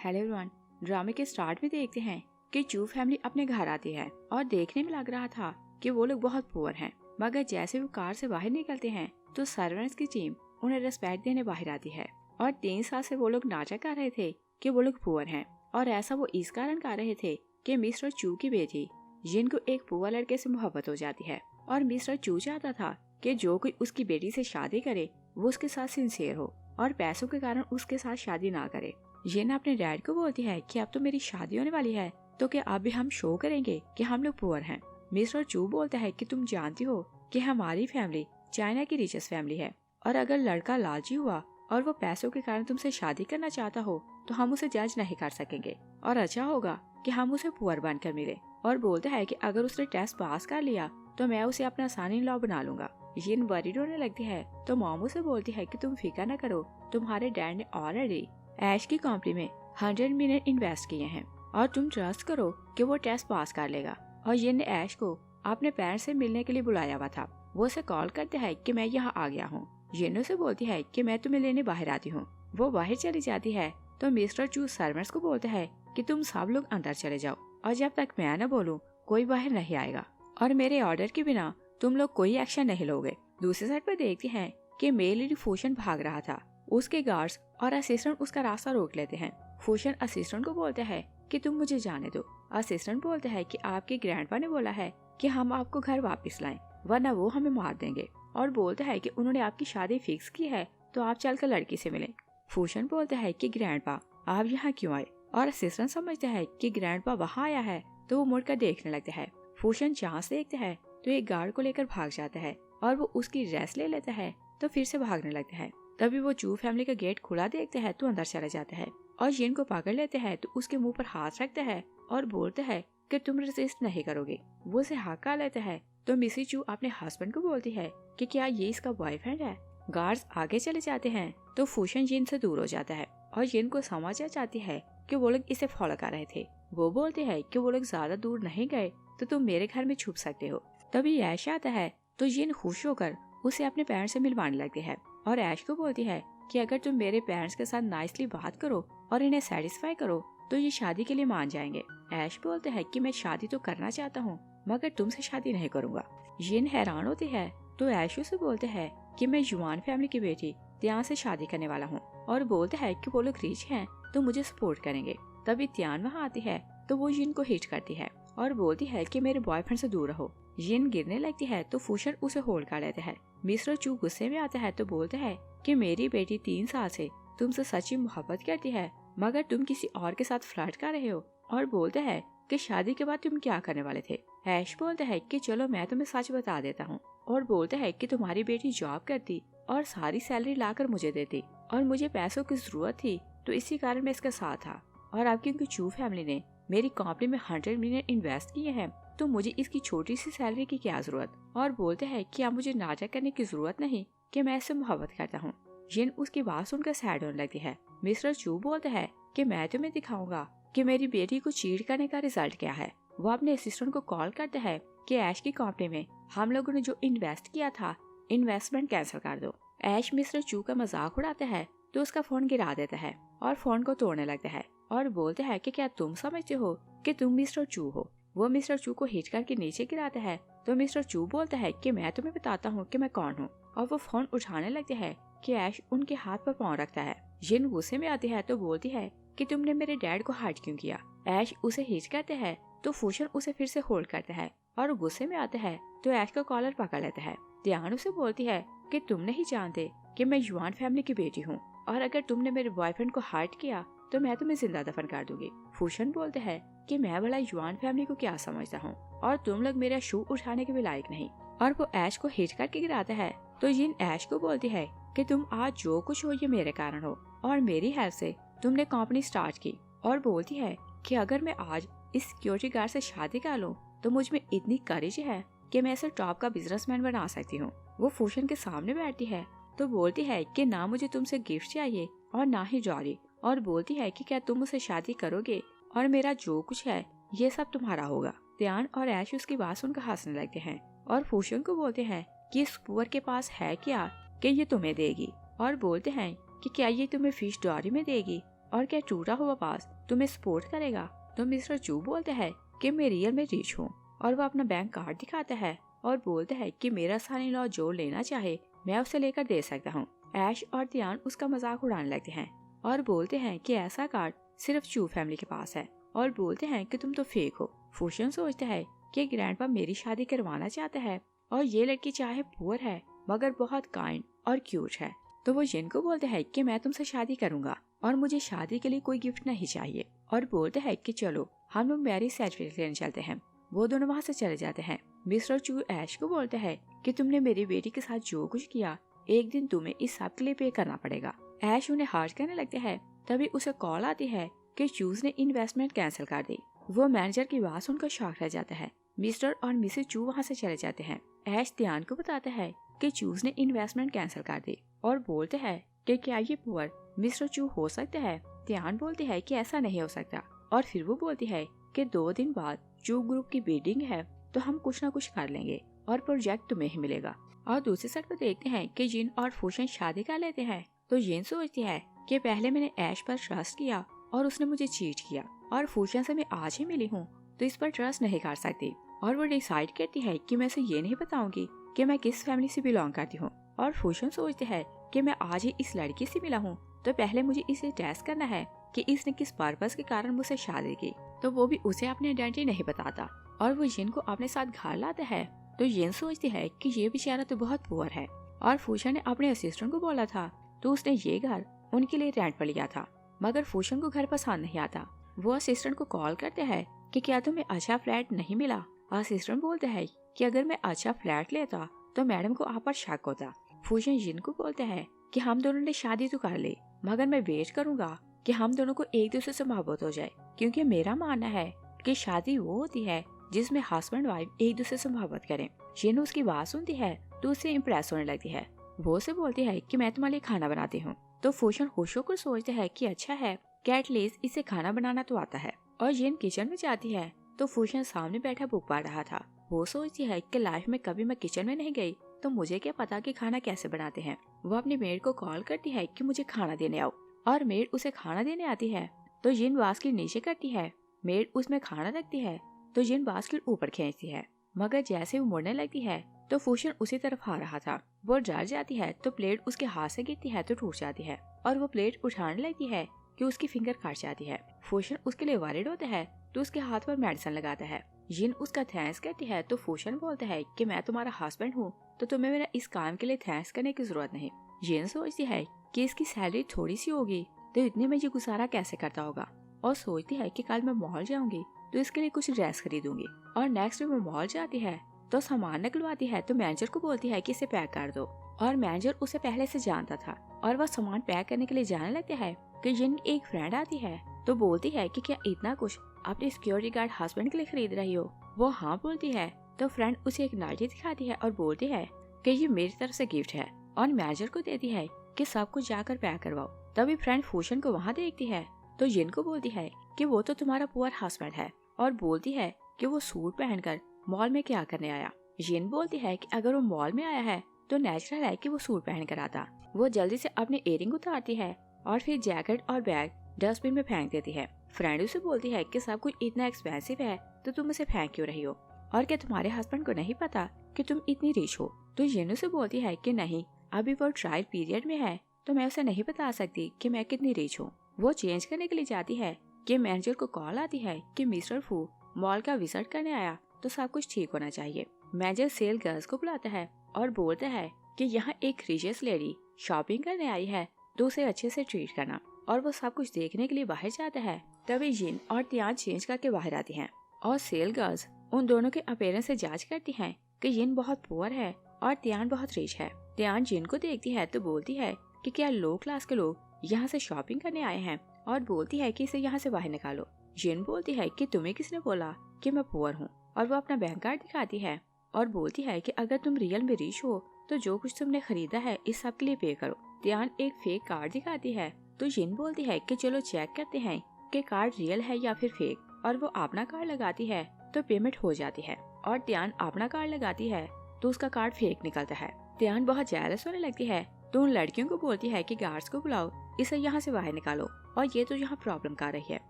Hello everyone, ड्रामे के start में देखते हैं कि चू फैमिली अपने घर आती है और देखने में लग रहा था कि वो लोग बहुत पुअर हैं, मगर जैसे वो कार से बाहर निकलते हैं तो सर्वेंट्स की टीम उन्हें रिस्पेक्ट देने बाहर आती है। और 3 साल से वो लोग नाटक कर रहे थे कि वो लोग पुअर हैं, और ऐसा वो इस कारण कर रहे थे कि मिस्टर चू की बेटी जिनको एक पुअर लड़के से मोहब्बत हो जाती है, और मिस्टर चू चाहता था कि जो कोई उसकी बेटी से शादी करे वो उसके साथ सिंसियर हो और पैसों के कारण उसके साथ शादी ना करे। जिन अपने डैड को बोलती है कि अब तो मेरी शादी होने वाली है, तो क्या अब भी हम शो करेंगे कि हम लोग पुअर हैं। मिस्टर चू बोलता है कि तुम जानती हो कि हमारी फैमिली चाइना की रिचेस्ट फैमिली है, और अगर लड़का लालची हुआ और वो पैसों के कारण तुमसे शादी करना चाहता हो तो हम उसे जज नहीं कर सकेंगे, और अच्छा होगा कि हम उसे पुअर बनकर मिले। और बोलता है कि अगर उसने टेस्ट पास कर लिया तो मैं उसे अपना सन इन लॉ बना लूंगा। जिन वरीड होने लगती है तो मॉम उसे बोलती है कि तुम फिक्र न करो, तुम्हारे डैड ने ऑलरेडी ऐश की कंपनी में 100 मिलियन इन्वेस्ट किए हैं और तुम ट्रस्ट करो कि वो टेस्ट पास कर लेगा। और जिन ने ऐश को अपने पेरेंट्स से मिलने के लिए बुलाया हुआ था, वो उसे कॉल करते हैं कि मैं यहाँ आ गया हूँ। जिन उसे बोलती है कि मैं तुम्हें लेने बाहर आती हूँ। वो बाहर चली जाती है तो मिस्टर चू सर्वेंट्स को बोलता है कि तुम सब लोग अंदर चले जाओ, और जब तक मैं न बोलूँ कोई बाहर नहीं आएगा, और मेरे ऑर्डर के बिना तुम लोग कोई एक्शन नहीं लोगे। दूसरी साइड पर देखते हैं कि मेल लीड फूशन भाग रहा था। उसके गार्ड्स और असिस्टेंट उसका रास्ता रोक लेते हैं। फूशन असिस्टेंट को बोलते हैं कि तुम मुझे जाने दो। असिस्टेंट बोलते हैं कि आपके ग्रैंडपा ने बोला है कि हम आपको घर वापस लाएं, वरना वो हमें मार देंगे, और बोलते हैं कि उन्होंने आपकी शादी फिक्स की है तो आप चलकर लड़की से मिलें। फूशन बोलते हैं कि ग्रैंडपा आप यहाँ क्यों आए, और असिस्टेंट समझते हैं कि ग्रैंडपा वहाँ आया है तो वो मुड़कर देखने लगते हैं। फूशन चांस देखते हैं तो एक गार्ड को लेकर भाग जाता है, और वो उसकी ड्रेस ले लेता है तो फिर से भागने लगता है। तभी वो चू फैमिली का गेट खुला देखते हैं तो अंदर चले जाते हैं, और जिन को पकड़ लेते हैं तो उसके मुंह पर हाथ रखते हैं और बोलते हैं कि तुम रेजिस्ट नहीं करोगे। वो उसे हका लेते हैं तो मिसी चू अपने हस्बैंड को बोलती है कि क्या ये इसका बॉयफ्रेंड है। गार्ड्स आगे चले जाते हैं तो फूशन जिन से दूर हो जाता है, और जिन को समझ आ जाती है कि वो लोग इसे फॉलो कर रहे थे। वो बोलते हैं कि वो लोग ज्यादा दूर नहीं गए तो तुम मेरे घर में छुप सकते हो। तभी ऐश आता है तो जिन खुश होकर उसे अपने पेरेंट्स से मिलवाने लगती है, और ऐश को बोलती है कि अगर तुम मेरे पेरेंट्स के साथ नाइसली बात करो और इन्हें सेटिस्फाई करो तो ये शादी के लिए मान जाएंगे। ऐश बोलते हैं कि मैं शादी तो करना चाहता हूँ, मगर तुमसे शादी नहीं करूँगा। जिन हैरान होती है तो ऐश उसे बोलते हैं कि मैं युआन फैमिली की बेटी त्यान से शादी करने वाला हूँ, और बोलते हैं कि वो लोग रिच हैं तो मुझे सपोर्ट करेंगे। तभी त्यान वहाँ आती है तो वो जिन को हिट करती है और बोलती है कि मेरे बॉयफ्रेंड से दूर रहो। जिन गिरने लगती है तो फूशन उसे होल्ड कर लेते हैं। मिस्टर चू गुस्से में आता है तो बोलते हैं कि मेरी बेटी 3 साल से तुमसे सच्ची मोहब्बत करती है, मगर तुम किसी और के साथ फ्लर्ट कर रहे हो, और बोलते हैं कि शादी के बाद तुम क्या करने वाले थे। ऐश बोलते हैं कि चलो मैं तुम्हें सच बता देता हूँ, और बोलते हैं कि तुम्हारी बेटी जॉब करती और सारी सैलरी लाकर मुझे देती, और मुझे पैसों की जरूरत थी तो इसी कारण मैं इसका साथ था, और अब क्योंकि चू फैमिली ने मेरी कंपनी में 100 मिलियन इन्वेस्ट किए हैं तो मुझे इसकी छोटी सी सैलरी की क्या जरूरत। और बोलते हैं कि अब मुझे नाटक करने की जरूरत नहीं कि मैं इससे मोहब्बत करता हूँ। जिन उसकी बात सुनकर सैड होने लगती है। मिस्टर चू बोलते हैं कि मैं तुम्हें दिखाऊंगा कि मेरी बेटी को चीट करने का रिजल्ट क्या है। वो अपने असिस्टेंट को कॉल करते हैं कि ऐश की कंपनी में हम लोगों ने जो इन्वेस्ट किया था इन्वेस्टमेंट कैंसिल कर दो। ऐश मिस्टर चू का मजाक उड़ाता है तो उसका फोन गिरा देता है और फोन को तोड़ने लगता है, और बोलते हैं कि क्या तुम समझते हो कि तुम मिस्टर चू हो। वो मिस्टर चू को हिट करके नीचे गिराता है तो मिस्टर चू बोलता है कि मैं तुम्हें बताता हूँ कि मैं कौन हूँ, और वो फोन उठाने लगते हैं कि ऐश उनके हाथ पर पाँव रखता है। जिन गुस्से में आती है तो बोलती है कि तुमने मेरे डैड को हर्ट क्यों किया। ऐश उसे हिट करते हैं तो फूशन उसे फिर से होल्ड करता है, और गुस्से में आता है तो ऐश का कॉलर पकड़ लेता है। त्यान उसे बोलती है कि तुम नहीं जानते कि मैं युआन फैमिली की बेटी हूँ, और अगर तुमने मेरे बॉयफ्रेंड को हर्ट किया तो मैं तुम्हें जिंदा दफन कर दूंगी। फूशन बोलते हैं कि मैं भला युआन फैमिली को क्या समझता हूँ, और तुम लोग मेरा शू उठाने के भी लायक नहीं, और वो ऐश को हिट करके गिराता है। तो जिन ऐश को बोलती है कि तुम आज जो कुछ हो ये मेरे कारण हो, और मेरी हेल्प से तुमने कंपनी स्टार्ट की, और बोलती है कि अगर मैं आज इस सिक्योरिटी गार्ड से शादी कर लूं तो मुझ में इतनी करेज है कि मैं इसे टॉप का बिजनेसमैन बना सकती हूँ। वो फूशन के सामने बैठती है तो बोलती है कि ना मुझे तुमसे गिफ्ट चाहिए और ना ही जॉरी, और बोलती है कि क्या तुम मुझसे शादी करोगे और मेरा जो कुछ है ये सब तुम्हारा होगा। त्यान और ऐश उसकी बात सुनकर हंसने लगते हैं, और फूशन को बोलते हैं कि इस पुअर के पास है क्या कि ये तुम्हें देगी, और बोलते हैं कि क्या ये तुम्हें फिश डॉरी में देगी। और क्या टूटा हुआ पास तुम्हें सपोर्ट करेगा? तो मिस्टर चू बोलते हैं कि मैं रियल में रिच हूँ, और वो अपना बैंक कार्ड दिखाता है और बोलता है कि मेरा सन इन लॉ जो लेना चाहे मैं उसे लेकर दे सकता हूँ। ऐश और ध्यान उसका मजाक उड़ाने लगते हैं और बोलते हैं कि ऐसा कार्ड सिर्फ चू फैमिली के पास है, और बोलते हैं कि तुम तो फेक हो। फूशन सोचता है कि ग्रैंडपा मेरी शादी करवाना चाहता है और ये लड़की चाहे पुअर है मगर बहुत काइंड और क्यूट है। तो वो जिन को बोलते हैं कि मैं तुमसे शादी करूंगा और मुझे शादी के लिए कोई गिफ्ट नहीं चाहिए, और बोलते हैं कि चलो हम लोग मैरिज सर्टिफिकेट लेने चलते हैं। वो दोनों वहाँ से चले जाते हैं। मिस्टर चू ऐश को बोलते हैं कि तुमने मेरी बेटी के साथ जो कुछ किया एक दिन तुम्हें इस सब के लिए पे करना पड़ेगा। ऐश उन्हें हार्ट करने लगते हैं। तभी उसे कॉल आती है कि चूज ने इन्वेस्टमेंट कैंसिल कर दी। वो मैनेजर की बात सुनकर शॉक रह जाता है। मिस्टर और मिसेस चू वहाँ से चले जाते हैं। ऐश ध्यान को बताता है कि चूज ने इन्वेस्टमेंट कैंसिल कर दी और बोलते हैं कि क्या ये पुअर मिस्टर चू हो सकता है? ध्यान बोलती है कि ऐसा नहीं हो सकता, और फिर वो बोलती है कि 2 दिन बाद चू ग्रुप की बिल्डिंग है तो हम कुछ ना कुछ कर लेंगे और प्रोजेक्ट तुम्हें ही मिलेगा। और दूसरी साइड पर देखते हैं कि जिन और फूशन शादी कर लेते हैं। तो जिन सोचती है कि पहले मैंने ऐश पर ट्रस्ट किया और उसने मुझे चीट किया, और फूशन से मैं आज ही मिली हूँ तो इस पर ट्रस्ट नहीं कर सकती। और वो डिसाइड करती है कि मैं इसे ये नहीं बताऊंगी कि मैं किस फैमिली से बिलोंग करती हूँ। और फूशन सोचती है कि मैं आज ही इस लड़की से मिला हूँ तो पहले मुझे इसे टेस्ट करना है कि इसने किस पर्पस के कारण मुझसे शादी की। तो वो भी उसे अपनी आइडेंटिटी नहीं बताता और वो जिन को अपने साथ घर लाता है। तो जिन सोचती है कि ये बेचारा तो बहुत पुअर है, और फूशन ने अपने असिस्टेंट को बोला था तो उसने ये घर उनके लिए रेंट पर लिया था, मगर फूशन को घर पसंद नहीं आता। वो असिस्टेंट को कॉल करते हैं कि क्या तुम्हें अच्छा फ्लैट नहीं मिला? असिस्टेंट बोलते हैं कि अगर मैं अच्छा फ्लैट लेता तो मैडम को आप पर शक होता। फूशन जिन को बोलते हैं कि हम दोनों ने शादी तो कर ली, मगर मैं वेट करूंगा कि हम दोनों को एक दूसरे से मोहब्बत हो जाए, क्योंकि मेरा मानना है कि शादी वो होती है जिसमें हस्बैंड वाइफ एक दूसरे से मोहब्बत करें। जिन उसकी बात सुनती है तो उससे इम्प्रेस होने लगती है। वो उसे बोलती है कि मैं तुम्हारे लिए खाना बनाती हूँ। तो फूशन खुश होकर सोचते है कि अच्छा है कि एटलीस्ट इसे खाना बनाना तो आता है। और जिन किचन में जाती है तो फूशन सामने बैठा बुक पढ़ रहा था। वो सोचती है कि लाइफ में कभी मैं किचन में नहीं गई तो मुझे क्या पता कि खाना कैसे बनाते हैं। वो अपनी मेड को कॉल करती है कि मुझे खाना देने आओ, और मेड उसे खाना देने आती है। तो जिन बास्केट नीचे करती है, मेड उसमें खाना रखती है तो जिन बास्केट ऊपर खींचती है, मगर जैसे वो मुड़ने लगती है तो फूशन उसी तरफ आ रहा था। वो डर जाती है तो प्लेट उसके हाथ से गिरती है तो टूट जाती है, और वो प्लेट उठाने लगती है कि उसकी फिंगर काट जाती है। फूशन उसके लिए वरीड होता है तो उसके हाथ पर मेडिसिन लगाता है। जिन उसका थैंक्स करती है तो फूशन बोलता है कि मैं तुम्हारा हस्बैंड हूँ तो तुम्हें मेरा इस काम के लिए थैंक्स करने की जरूरत नहीं। जिन सोचती है कि इसकी सैलरी थोड़ी सी होगी तो इतने में ये गुजारा कैसे करता होगा, और सोचती है कि कल मैं मॉल जाऊंगी तो इसके लिए कुछ ड्रेस खरीदूंगी। और नेक्स्ट डे वो मॉल जाती है तो सामान निकलवाती है तो मैनेजर को बोलती है कि इसे पैक कर दो, और मैनेजर उसे पहले से जानता था। और वह सामान पैक करने के लिए जाने लगते हैं कि जिन एक फ्रेंड आती है तो बोलती है कि क्या इतना कुछ अपने सिक्योरिटी गार्ड हस्बैंड के लिए खरीद रही हो? वो हाँ बोलती है। तो फ्रेंड उसे एक नाइटी दिखाती है और बोलती है कि ये मेरी तरफ से गिफ्ट है, और मैनेजर को देती है कि सब कुछ जाकर पैक करवाओ। तभी फ्रेंड फूशन को वहाँ देखती है तो जिन को बोलती है कि वो तो तुम्हारा पुअर हस्बैंड है, और बोलती है कि वो सूट पहनकर मॉल में क्या करने आया। जिन बोलती है कि अगर वो मॉल में आया है तो नेचुरल है कि वो सूट पहन कर आता। वो जल्दी से अपने इयरिंग उतारती है और फिर जैकेट और बैग डस्टबिन में फेंक देती है। फ्रेंड उसे बोलती है कि सब कुछ इतना एक्सपेंसिव है तो तुम इसे फेंक क्यों रही हो, और क्या तुम्हारे हस्बैंड को नहीं पता कि तुम इतनी रिच हो? तो जिन उसे बोलती है कि नहीं, अभी वो ट्रायल पीरियड में है तो मैं उसे नहीं बता सकती कि मैं कितनी रिच हूँ। वो चेंज करने के लिए जाती है कि मैनेजर को कॉल आती है कि मिस्टर फू मॉल का विजिट करने आया तो सब कुछ ठीक होना चाहिए। मैनेजर सेल गर्ल्स को बुलाता है और बोलता है कि यहाँ एक रिचियस लेडी शॉपिंग करने आई है तो उसे अच्छे से ट्रीट करना, और वो सब कुछ देखने के लिए बाहर जाता है। तभी जिन और त्यान चेंज करके बाहर आती हैं और सेल गर्ल्स उन दोनों के अपीयरेंस से जांच करती हैं कि जिन बहुत पुअर है और त्यान बहुत रिच है। त्यान जिन को देखती है तो बोलती है कि क्या लो क्लास के लोग यहाँ से शॉपिंग करने आए हैं, और बोलती है कि इसे यहाँ से बाहर निकालो। जिन बोलती है कि तुम्हें किसने बोला कि मैं पुअर हूँ, और वो अपना बैंक कार्ड दिखाती है और बोलती है कि अगर तुम रियल में रिच हो तो जो कुछ तुमने खरीदा है इस सब के लिए पे करो। त्यान एक फेक कार्ड दिखाती है तो जिन बोलती है कि चलो चेक करते हैं कि कार्ड रियल है या फिर फेक, और वो अपना कार्ड लगाती है तो पेमेंट हो जाती है, और त्यान अपना कार्ड लगाती है तो उसका कार्ड फेक निकलता है। त्यान बहुत जेलस होने लगती है तो उन लड़कियों को बोलती है कि गार्ड्स को बुलाओ, इसे यहाँ से बाहर निकालो, और ये तो यहाँ प्रॉब्लम कर रही है।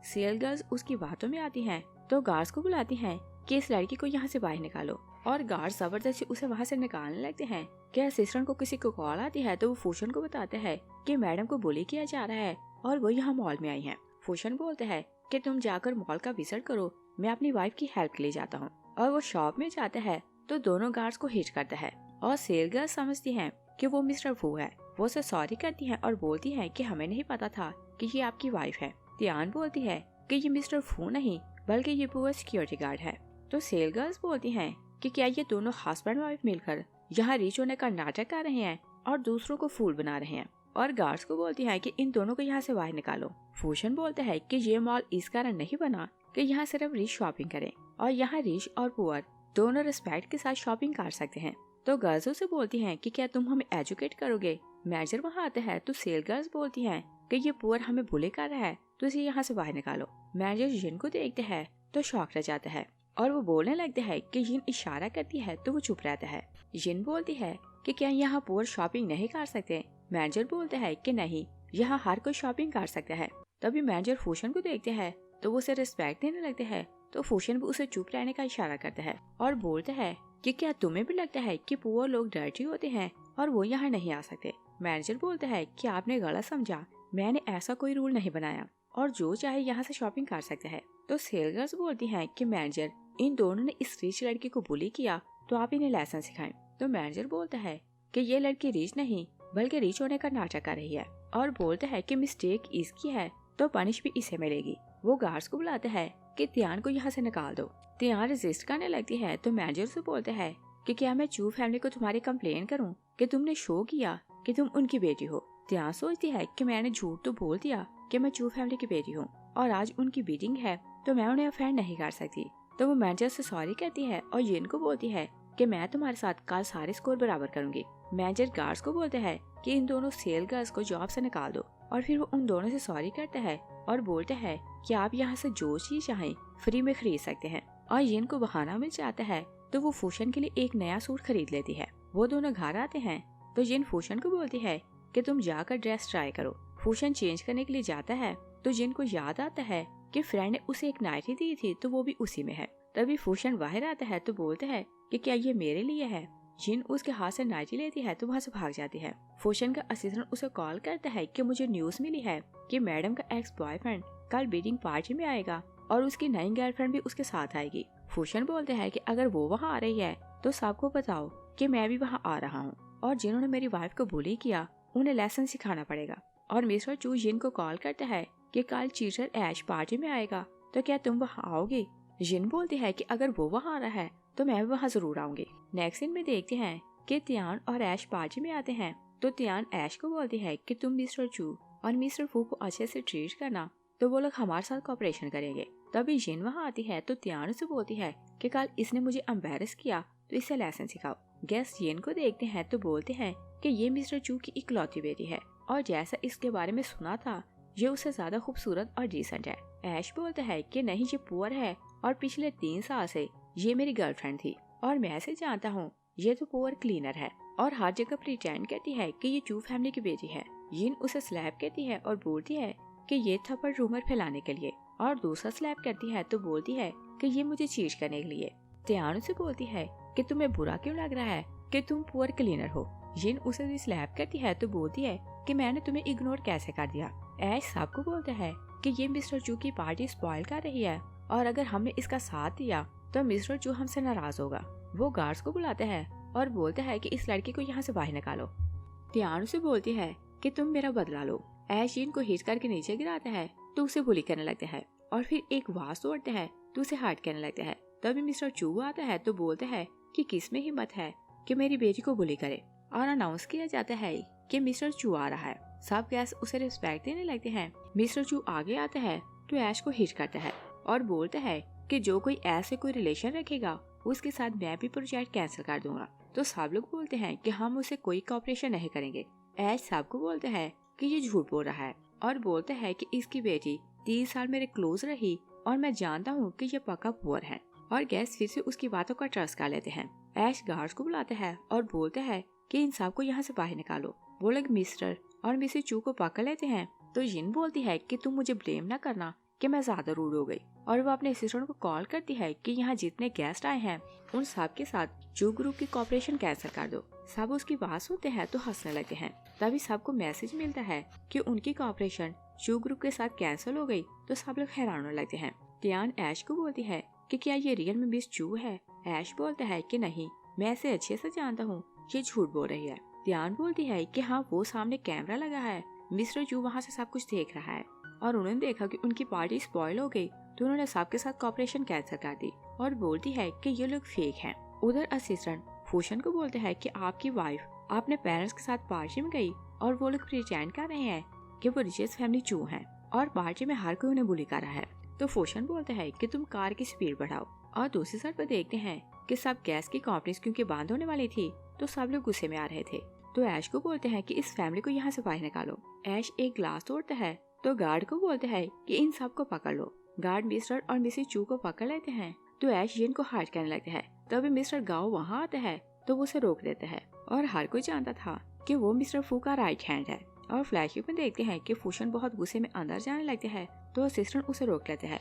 सेल गर्ल्स उसकी बातों में आती हैं तो गार्ड्स को बुलाती हैं कि इस लड़की को यहाँ से बाहर निकालो, और गार्ड्स जबरदस्ती उसे वहाँ से निकालने लगते हैं। कि असिस्टेंट को किसी को कॉल आती है तो वो फूशन को बताते हैं कि मैडम को बुली किया जा रहा है और वो यहाँ मॉल में आई है। फूशन बोलते हैं कि तुम जाकर मॉल का विजिट करो, मैं अपनी वाइफ की हेल्प के लिए जाता हूँ। और वो शॉप में जाता है तो दोनों गार्ड्स को हिट करता है, और सेल गर्ल समझती हैं कि वो मिस्टर फू है। वो उसे सॉरी करती हैं और बोलती हैं कि हमें नहीं पता था कि ये आपकी वाइफ है। तियान बोलती है कि ये मिस्टर फू नहीं बल्कि ये पुअर सिक्योरिटी गार्ड है। तो सेल गर्ल्स बोलती हैं कि क्या ये दोनों हस्बैंड वाइफ मिलकर यहाँ रीच होने का नाटक कर रहे हैं और दूसरों को फूल बना रहे हैं। और गार्ड्स को बोलती हैं कि इन दोनों को यहाँ से बाहर निकालो। फूशन बोलते हैं कि ये मॉल इस कारण नहीं बना कि यहाँ सिर्फ रिच शॉपिंग करें, और यहाँ रिच और पुअर दोनों रिस्पेक्ट के साथ शॉपिंग कर सकते हैं। तो गर्ल्स से बोलती हैं कि क्या तुम हमें एजुकेट करोगे। मैनेजर वहाँ आते हैं तो सेल गर्ल्स बोलती हैं कि ये पुअर हमें बुली कर रहा है तो इसे यहाँ से बाहर निकालो। मैनेजर जिन को देखते हैं तो शॉक रह जाता है और वो बोलने लगते हैं कि जिन इशारा करती है तो वो चुप रहता है। जिन बोलती है कि क्या यहाँ पुअर शॉपिंग नहीं कर सकते। मैनेजर बोलते हैं कि नहीं, यहाँ हर कोई शॉपिंग कर सकता है। तभी मैनेजर फूशन को देखते हैं तो वो उसे रिस्पेक्ट देने लगते हैं। तो फूशन भी उसे चुप रहने का इशारा करता है और बोलता है कि क्या तुम्हें भी लगता है कि पुअर लोग डर्टी होते हैं और वो यहाँ नहीं आ सकते। मैनेजर बोलता है कि आपने गलत समझा, मैंने ऐसा कोई रूल नहीं बनाया और जो चाहे यहाँ से शॉपिंग कर सकता है। तो सेल गर्ल्स बोलती हैं कि मैनेजर, इन दोनों ने इस रिच लड़की को बुली किया तो आप इन्हें लेसन सिखाएं। तो मैनेजर बोलता है कि ये लड़की रिच नहीं बल्कि रिच होने का नाटक कर रही है, और बोलता है कि मिस्टेक इसकी है तो पनिश भी इसे मिलेगी। वो गार्ड्स को बुलाता है कि तियान को यहाँ से निकाल दो। तियान रेजिस्ट करने लगती है तो मैनेजर से बोलते हैं कि क्या मैं चू फैमिली को तुम्हारी कंप्लेन करूं कि तुमने शो किया कि तुम उनकी बेटी हो। तियान सोचती है कि मैंने झूठ तो बोल दिया कि मैं चू फैमिली की बेटी हूँ और आज उनकी मीटिंग है तो मैं उन्हें अफेंड नहीं कर सकती। तो वो मैनेजर से सॉरी कहती है और जिन को बोलती है कि मैं तुम्हारे साथ कल सारे स्कोर बराबर करूंगी। मैनेजर गार्ड्स को बोलते हैं कि इन दोनों सेल गर्ल्स को जॉब से निकाल दो, और फिर वो उन दोनों से सॉरी करता है और बोलता है कि आप यहाँ से जो चीज चाहें फ्री में खरीद सकते हैं। और जिन को बहाना मिल जाता है तो वो फूशन के लिए एक नया सूट खरीद लेती है। वो दोनों घर आते हैं तो जिन फूशन को बोलती है कि तुम जाकर ड्रेस ट्राई करो। फूशन चेंज करने के लिए जाता है तो जिन को याद आता है कि फ्रेंड ने उसे एक नाइटी दी थी तो वो भी उसी में है। तभी फूशन बाहर आता है तो बोलता है कि क्या ये मेरे लिए है। जिन उसके हाथ से नाइटी लेती है तो वहाँ से भाग जाती है। फूशन का असिस्टेंट उसे कॉल करता है कि मुझे न्यूज मिली है कि मैडम का एक्स बॉयफ्रेंड कल बीटिंग पार्टी में आएगा और उसकी नई गर्लफ्रेंड भी उसके साथ आएगी। फूशन बोलते हैं कि अगर वो वहाँ आ रही है तो सबको बताओ कि मैं भी वहाँ आ रहा हूँ, और जिन्होंने मेरी वाइफ को बुली किया उन्हें लेसन सिखाना पड़ेगा। और मिस्टर चू जिन को कॉल करता है कि कल चीटर ऐश पार्टी में आएगा तो क्या तुम वहाँ आओगी। जिन बोलती है कि अगर वो वहाँ आ रहा है तो मैं भी वहाँ जरूर आऊंगी। नेक्स्ट सीन में देखते हैं कि तियान और ऐश पार्टी में आते हैं तो तियान ऐश को बोलती है कि तुम मिस्टर चू और मिस्टर फू को अच्छे से ट्रीट करना तो वो लोग हमारे साथ कोऑपरेशन करेंगे। तभी जिन वहाँ आती है तो तियान से बोलती है कि कल इसने मुझे एम्बैरस किया तो इसे लेसन सिखाओ। गेस्ट जिन को देखते हैं तो बोलते हैं कि ये मिस्टर चू की इकलौती बेटी है और जैसा इसके बारे में सुना था ये उससे ज्यादा खूबसूरत और डिसेंट है। ऐश बोलता है कि नहीं, ये पुअर है और पिछले 3 साल से ये मेरी गर्लफ्रेंड थी और मैं इसे जानता हूँ, ये तो पुअर क्लीनर है और हर जगह प्रिटेंड करती है कि ये चू फैमिली की बेटी है। जिन उसे स्लैप कहती है और बोलती है कि ये थप्पड़ रूमर फैलाने के लिए, और दूसरा स्लैप करती है तो बोलती है कि ये मुझे चीज करने के लिए। तियान से बोलती है कि तुम्हें बुरा क्यों लग रहा है कि तुम पुअर क्लीनर हो। जिन उसे भी स्लैप करती है तो बोलती है कि मैंने तुम्हें इग्नोर कैसे कर दिया। ऐश सबको बोलता है कि ये मिस्टर चू की पार्टी स्पॉइल कर रही है और अगर हमने इसका साथ दिया तो मिस्टर चू हमसे नाराज होगा। वो गार्ड्स को बुलाता है और बोलता है कि इस लड़की को यहाँ से बाहर निकालो। तियान से बोलती है कि तुम मेरा बदला लो। ऐश जिन को हिट करके नीचे गिराता है तो उसे बुली करने लगता है और फिर एक वास तोड़ता है तो उसे हर्ट करने लगता है। तभी मिस्टर चू आता है तो बोलता है कि किस में हिम्मत है कि मेरी बेटी को बुली करे, और अनाउंस किया जाता है कि मिस्टर चू आ रहा है। सब गेस्ट उसे रिस्पेक्ट देने लगते हैं। मिस्टर चू आगे आता है तो ऐश को हिट करता है और बोलता है कि जो कोई ऐसे कोई रिलेशन रखेगा उसके साथ मैं भी प्रोजेक्ट कैंसिल कर दूंगा। तो सब लोग बोलते हैं कि हम उसे कोई कॉपरेशन नहीं करेंगे। ऐश सबको बोलता है कि ये झूठ बोल रहा है और बोलता है कि इसकी बेटी 3 साल मेरे क्लोज रही और मैं जानता हूँ कि ये पक्का पुअर है, और गेस्ट फिर से उसकी बातों का ट्रस्ट कर लेते हैं। ऐश गार्ड्स को बुलाता है और बोलता है कि इन सबको यहाँ से बाहर निकालो। वो लोग मिस्टर और मिसेस चू को पकड़ लेते हैं। तो जिन बोलती है कि तुम मुझे ब्लेम ना करना कि मैं ज्यादा रूड हो गई, और वो अपने असिस्टेंट को कॉल करती है कि यहाँ जितने गेस्ट आए हैं उन सब के साथ चू ग्रुप की कॉपरेशन कैंसिल कर दो। सब उसकी बात सुनते हैं तो हंसने लगते हैं। तभी सबको मैसेज मिलता है कि उनकी कॉपरेशन चू ग्रुप के साथ कैंसिल हो गई। तो सब लोग हैरान होने लगते हैं। टियान ऐश को बोलती है कि क्या ये रियल में मिस चू है। ऐश बोलता है कि नहीं, मैं इसे अच्छे से जानता हूँ, ये झूठ बोल रही है। टियान बोलती है कि हाँ, वो सामने कैमरा लगा है, मिस्टर चू वहाँ से सब कुछ देख रहा है और उन्होंने देखा कि उनकी पार्टी स्पॉइल हो गई तो उन्होंने सबके साथ कॉपरेशन कैंसिल कर दी और बोलती है कि ये लोग फेक हैं। उधर असिस्टेंट फूशन को बोलते हैं कि आपकी वाइफ अपने पेरेंट्स के साथ पार्टी में गई और वो लोग प्रिटेंड कर रहे हैं कि वो रिचेस्ट फैमिली चू हैं और पार्टी में हर कोई उन्हें बुली कर रहा है। तो फूशन बोलते हैं कि तुम कार की स्पीड बढ़ाओ। और दूसरी साइड पर देखते हैं कि सब गैस की कंपनीज क्योंकि बंद होने वाली थी तो सब लोग गुस्से में आ रहे थे। तो ऐश को बोलते हैं कि इस फैमिली को यहाँ से बाहर निकालो। ऐश एक ग्लास तोड़ता है तो गार्ड को बोलते हैं कि इन सब को पकड़ लो। गार्ड मिस्टर और मिसेस चू को पकड़ लेते हैं। तो ऐश जिन को हार्ट करने लगते हैं। तभी मिस्टर गाओ वहाँ आता है तो वो उसे रोक देता है और हर कोई जानता था कि वो मिस्टर फू का राइट हैंड है। और फ्लैशबैक में देखते हैं कि फूशन बहुत गुस्से में अंदर जाने लगते हैं तो असिस्टेंट उसे रोक लेते हैं